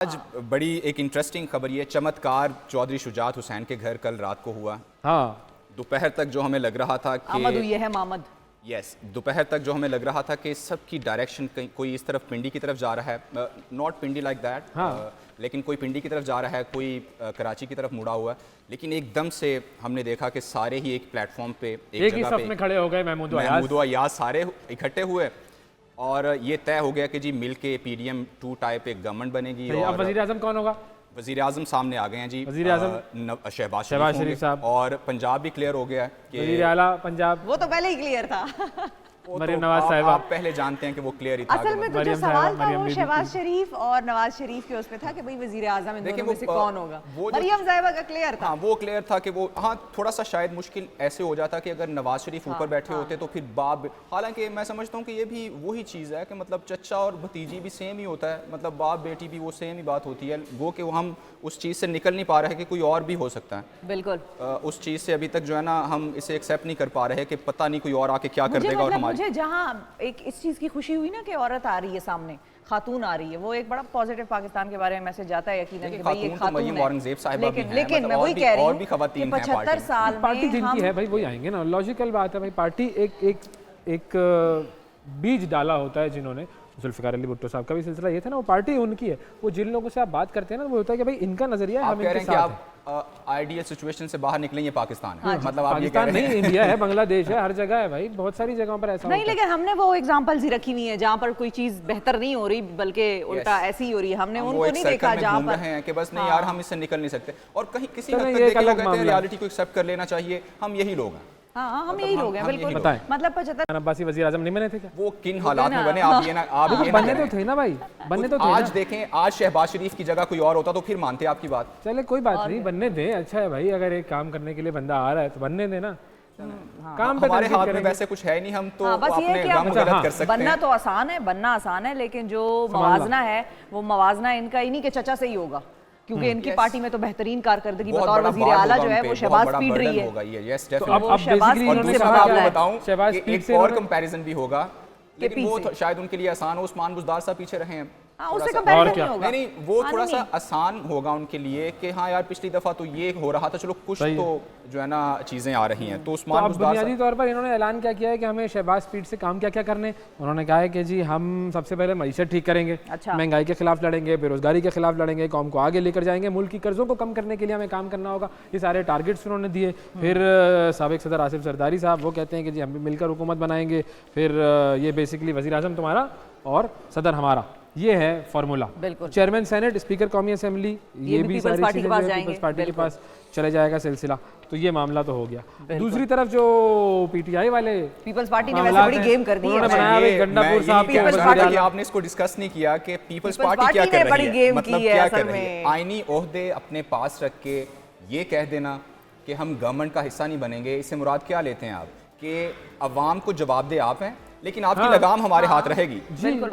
आज बड़ी एक इंटरेस्टिंग खबर ये चमत्कार चौधरी शुजात हुसैन के घर कल रात को हुआ। हाँ, दोपहर तक जो हमें लग रहा था कि आमद हुई है मामद। दोपहर तक जो हमें लग रहा था कि सबकी डायरेक्शन कोई इस तरफ पिंडी की तरफ जा रहा है, नॉट पिंडी लाइक दैट, लेकिन कोई पिंडी की तरफ जा रहा है, कोई कराची की तरफ मुड़ा हुआ है। लेकिन एकदम से हमने देखा कि सारे ही एक प्लेटफॉर्म पे एक ही जगह सफ में खड़े हो गए। महमूद अयाज सारे इकट्ठे हुए और ये तय हो गया कि जी मिल के PDM 2 टाइप एक गवर्नमेंट बनेगी। और वजीर आजम कौन होगा? वजीर आजम सामने आ गए हैं जी, वजीर आजम शहबाज शरीफ साहब। और पंजाब भी क्लियर हो गया है कि वजीर आला पंजाब, वो तो पहले ही क्लियर था। मरियम नवाज साहिबा। आप पहले जानते हैं कि वो क्लियर ही था। असल में तो जो सवाल था वो शहबाज शरीफ और नवाज शरीफ के उसमें था कि भाई वजीर आजम इन दोनों में से कौन होगा। मरियम साहिबा का क्लियर था। हाँ, वो क्लियर था कि वो थोड़ा सा शायद मुश्किल ऐसे हो जाता कि अगर नवाज शरीफ ऊपर बैठे होते तो फिर बाप, हालांकि मैं समझता हूँ कि ये भी वही चीज़ है कि मतलब चचा और भतीजी भी सेम ही होता है, मतलब बाप बेटी भी वो सेम ही बात होती है। वो कि हम उस चीज़ से निकल नहीं पा रहे कि कोई और भी हो सकता है। बिल्कुल उस चीज़ से अभी तक जो है ना हम इसे एक्सेप्ट नहीं कर पा रहे कि पता नहीं कोई और आके क्या कर देगा। और हमारे मुझे जहाँ एक इस चीज़ की खुशी हुई ना कि औरत आ रही है सामने, खातून आ रही है, वो एक बड़ा पॉजिटिव पाकिस्तान के बारे में मैसेज जाता है यकीनन कि भाई ये खातून है। लेकिन मैं वही कह रही हूँ कि 75 साल में पार्टी जिनकी है भाई वही आएंगे ना। लॉजिकल बात है भाई, पार्टी एक बीज डाला होता है जिन्होंने। जुल्फिकार अली भुट्टो साहब का भी सिलसिला ये था ना, वो पार्टी उनकी है। वो जिन लोगों से आप बात करते हैं ना, वो होता है कि भाई इनका नजरिया हम इनके साथ हैं। आइडियल सिचुएशन से बाहर निकले, ये पाकिस्तान है। मतलब आप पाकिस्तान नहीं, इंडिया है, बांग्लादेश है, हर जगह है भाई, बहुत सारी जगहों पर ऐसा नहीं। लेकिन हमने वो एग्जांपल्स ही रखी हुई है जहाँ पर कोई चीज बेहतर नहीं हो रही बल्कि उल्टा ऐसी ही हो रही है। हमने उनको नहीं देखा जहाँ पर हैं कि बस नहीं यार हम इससे निकल नहीं सकते। और कहीं किसी हद तक देखा जाए तो रियलिटी को एक्सेप्ट कर लेना चाहिए। हम यही लोग हैं। हाँ, हम यही लोग हैं बिल्कुल। मतलब 75 अब्बासी वजीर आजम नहीं बने थे क्या? वो किन हालात में बने आप ये ना बनने तो थे ना भाई, बनने तो थे। आज देखें, आज शहबाज शरीफ की जगह कोई और होता तो फिर मानते आपकी बात। चले कोई बात नहीं, बनने दे। अच्छा है भाई, अगर एक काम करने के लिए बंदा आ रहा है तो बनने देना। काम पे हमारे हाथ में वैसे कुछ है नहीं, हम तो अपने गम गलत कर सकते हैं। बनना तो आसान है, बनना आसान है, लेकिन जो मवाजना है वो मवाजना इनका इन्हीं के चचा से ही होगा, क्योंकि इनकी पार्टी में तो बेहतरीन कारकर्दगी बतौर वजीर आला जो है वो शहबाज पीट रही है। अब बेसिकली इन्होंने कहा आपको बताऊं शहबाज पीट से और कंपैरिजन भी होगा, लेकिन वो शायद उनके लिए आसान हो। उस्मान बुज़दार साहब पीछे रहे हैं, उससे कंपैरिजन नहीं होगा। नहीं, वो थोड़ा सा आसान होगा उनके लिए कि हाँ यार पिछली दफा तो ये हो रहा था, चलो कुछ तो जो है ना चीजें आ रही हैं। तो उस्मान बुज़दार बुनियादी तौर पर इन्होंने ऐलान क्या किया है कि हमें शहबाज स्पीड से काम क्या क्या करने। उन्होंने कहा है कि जी हम सबसे पहले मईशत ठीक करेंगे, महंगाई के खिलाफ लड़ेंगे, बेरोजगारी के खिलाफ लड़ेंगे, कौम को आगे लेकर जाएंगे, मुल्क की कर्जों को कम करने के लिए हमें काम करना होगा। ये सारे टारगेट्स उन्होंने दिए। फिर साबिक सदर आसिफ जरदारी साहब वो कहते हैं कि जी हम भी मिलकर हुकूमत बनाएंगे। फिर ये बेसिकली वज़ीर आज़म तुम्हारा और सदर हमारा, ये है फार्मूला। चेयरमैन सेनेट, स्पीकर कौमी असेंबली, ये भी सारी चीजें पीपल्स पार्टी के पास चले जाएगा सिलसिला। तो ये मामला तो हो गया। दूसरी तरफ जो PTI वाले, पीपल्स पार्टी ने वैसे बड़ी गेम कर दी है। उन्होंने बनाया गंडापुर साहब, आपने इसको डिस्कस नहीं किया कि पीपल्स पार्टी क्या कर रही है, मतलब क्या कर रही है। आईनी ओहदे अपने पास रख के ये कह देना कि हम गवर्नमेंट का हिस्सा नहीं बनेंगे, इससे मुराद क्या लेते हैं आप? कि अवाम को जवाब दे आप हैं, लेकिन आपकी लगाम हमारे हाथ रहेगी।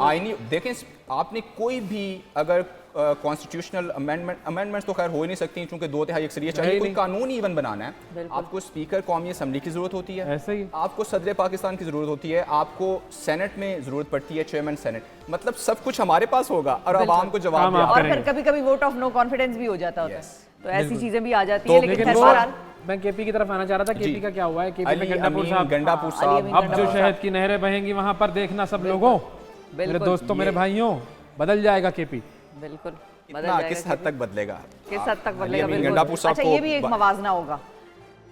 आईनी देखें, आपने कोई भी अगर कॉन्स्टिट्यूशनल अमेंडमेंट्स तो खैर हो ही नहीं सकती क्योंकि 2/3 अक्सरियत चाहिए। कोई कानून इवन बनाना है, आपको स्पीकर कौमी असम्बली की जरूरत होती है, ऐसे ही आपको सदर पाकिस्तान की जरूरत होती है, आपको सेनेट में जरूरत पड़ती है, चेयरमैन सेनेट। मतलब सब कुछ हमारे पास होगा और आवाम को जवाब देना। और फिर कभी कभी वोट ऑफ नो कॉन्फिडेंस भी हो जाता होता है, तो ऐसी चीजें भी आ जाती है। लेकिन बहरहाल मैं KP की तरफ आना चाह रहा था। KP का क्या हुआ है? KP में गंडापुर साहब, अब जो शहद की नहरें बहेंगी वहां पर देखना सब लोगों, मेरे दोस्तों, मेरे भाइयों, बदल जाएगा KP। बिल्कुल किस हद तक बदलेगा, किस हद तक बदलेगा। अच्छा, ये भी एक मवाजना होगा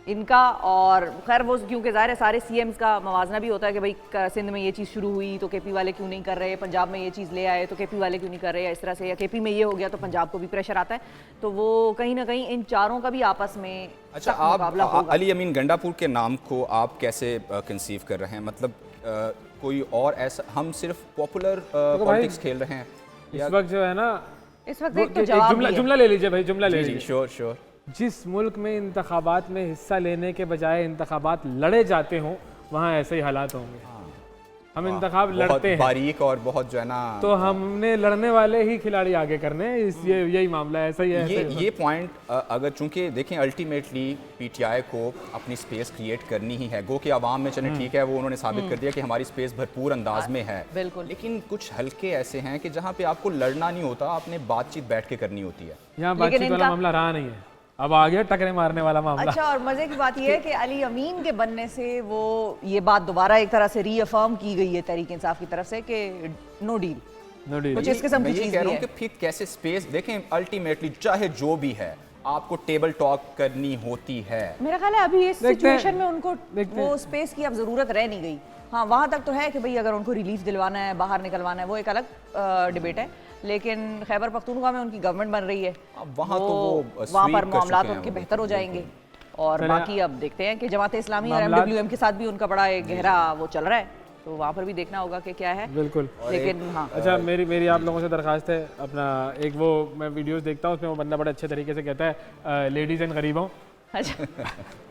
इनका। और खैर वो क्योंकि ज़ाहिर है सारे CMs का मवाजना भी होता है कि भाई सिंध में ये चीज़ शुरू हुई तो KP वाले क्यों नहीं कर रहे, पंजाब में ये चीज़ ले आए तो KP वाले क्यों नहीं कर रहे, या इस तरह से, या KP में ये हो गया तो पंजाब को भी प्रेशर आता है। तो वो कहीं ना कहीं इन चारों का भी आपस में अच्छा आप अली अमीन गंडापुर के नाम को आप कैसे कंसीव कर रहे हैं? मतलब कोई और ऐसा, हम सिर्फ पॉपुलर पॉलिटिक्स खेल रहे हैं इस वक्त जो है ना? इस वक्त एक तो जुमला ले लीजिए भाई, जुमला ले लीजिए। श्योर। जिस मुल्क में इंतखाबात में हिस्सा लेने के बजाय इंतखाबात लड़े जाते हों वहाँ ऐसे ही हालात होंगे। हम इंतखाब लड़ते हैं बारीक और बहुत जो है ना, तो हमने लड़ने वाले ही खिलाड़ी आगे करने हैं, इस यही मामला है, ऐसा ही है। ये पॉइंट अगर चूंकि देखें अल्टीमेटली पीटीआई को अपनी स्पेस क्रिएट करनी ही है, गो कि आवाम में चले ठीक है वो उन्होंने साबित कर दिया कि हमारी स्पेस भरपूर अंदाज में है, बिल्कुल। लेकिन कुछ हल्के ऐसे हैं कि जहाँ पे आपको लड़ना नहीं होता, आपने बातचीत बैठ के करनी होती है। यहाँ बातचीत वाला मामला रहा नहीं है, अब आ गया टकरे मारने वाला मामला। अच्छा, और मजे की बात यह है कि अली अमीन के बनने से वो ये बात दोबारा एक तरह से रीअफर्म की गई है तहरीक इंसाफ की तरफ से कि नो डील, कुछ इस किस्म की चीज कह रहा हूँ कि फिर कैसे स्पेस देखें, अल्टीमेटली चाहे जो भी है आपको टेबल टॉक करनी होती है। मेरा ख्याल है अभी इस सिचुएशन में उनको वो स्पेस की अब जरूरत रह नहीं गई। हाँ, वहां तक तो है कि भाई अगर उनको रिलीफ दिलवाना है, बाहर निकलवाना है, वो एक अलग डिबेट है, लेकिन खैबर पख्तूनख्वा में उनकी गवर्नमेंट बन रही है, वहाँ तो वहाँ पर मामलात उनके बेहतर हो जाएंगे। और बाकी अब देखते हैं कि जमात इस्लामी और MWM के साथ भी उनका बड़ा एक गहरा वो चल रहा है, तो वहाँ पर भी देखना होगा कि क्या है। बिल्कुल, लेकिन हाँ, अच्छा मेरी आप लोगों से दरखास्त है, अपना एक वो मैं वीडियोस देखता हूँ, उसमें वो बंदा बड़े अच्छे तरीके से कहता है लेडीज एंड गरीबों,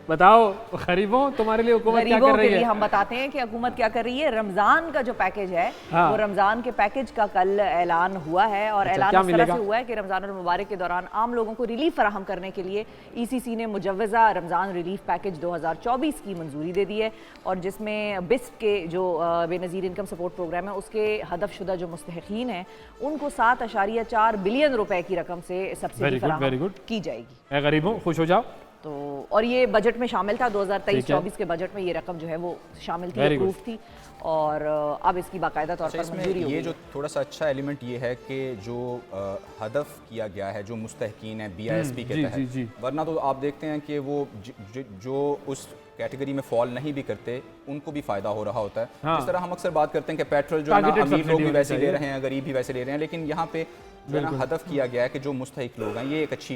बताओ गरीबों तुम्हारे लिए हुकूमत क्या कर रही है। हम बताते हैं कि हुकूमत क्या कर रही है। रमजान का जो पैकेज है वो रमजान के पैकेज का कल ऐलान हुआ है, और ऐलान इस तरह से हुआ है कि रमजान मुबारक के दौरान आम लोगों को रिलीफ फराहम करने के लिए ECC ने मुजव्वज़ा रमजान रिलीफ पैकेज 2024 की मंजूरी दे दी है, और जिसमें बिस्प के जो बेनज़ीर इनकम सपोर्ट प्रोग्राम है उसके हदफशुदा जो मुस्तहिकीन हैं उनको 7.4 बिलियन रुपए की रकम से सब्सिडी फराहम की जाएगी। गरीबों खुश हो जाओ। तो और ये बजट में शामिल था, 2023-24 के बजट में ये रकम जो है वो शामिल थी, अप्रूव थी, और अब इसकी बाकायदा तौर पर मंजूरी हो गई। ये जो थोड़ा सा अच्छा एलिमेंट ये है कि जो हदफ किया गया है जो मुस्तहकीन है BISP के तहत, वरना तो आप देखते हैं कि वो जो उस कैटेगरी में फॉल नहीं भी करते उनको भी फायदा हो रहा होता है। जिस तरह हम अक्सर बात करते हैं कि पेट्रोल जो है ना अमीर लोग भी वैसे ले रहे हैं, गरीब भी वैसे ले रहे हैं, लेकिन यहाँ पे जो है ना हदफ किया गया है कि जो मुस्तहिक लोग हैं, ये एक अच्छी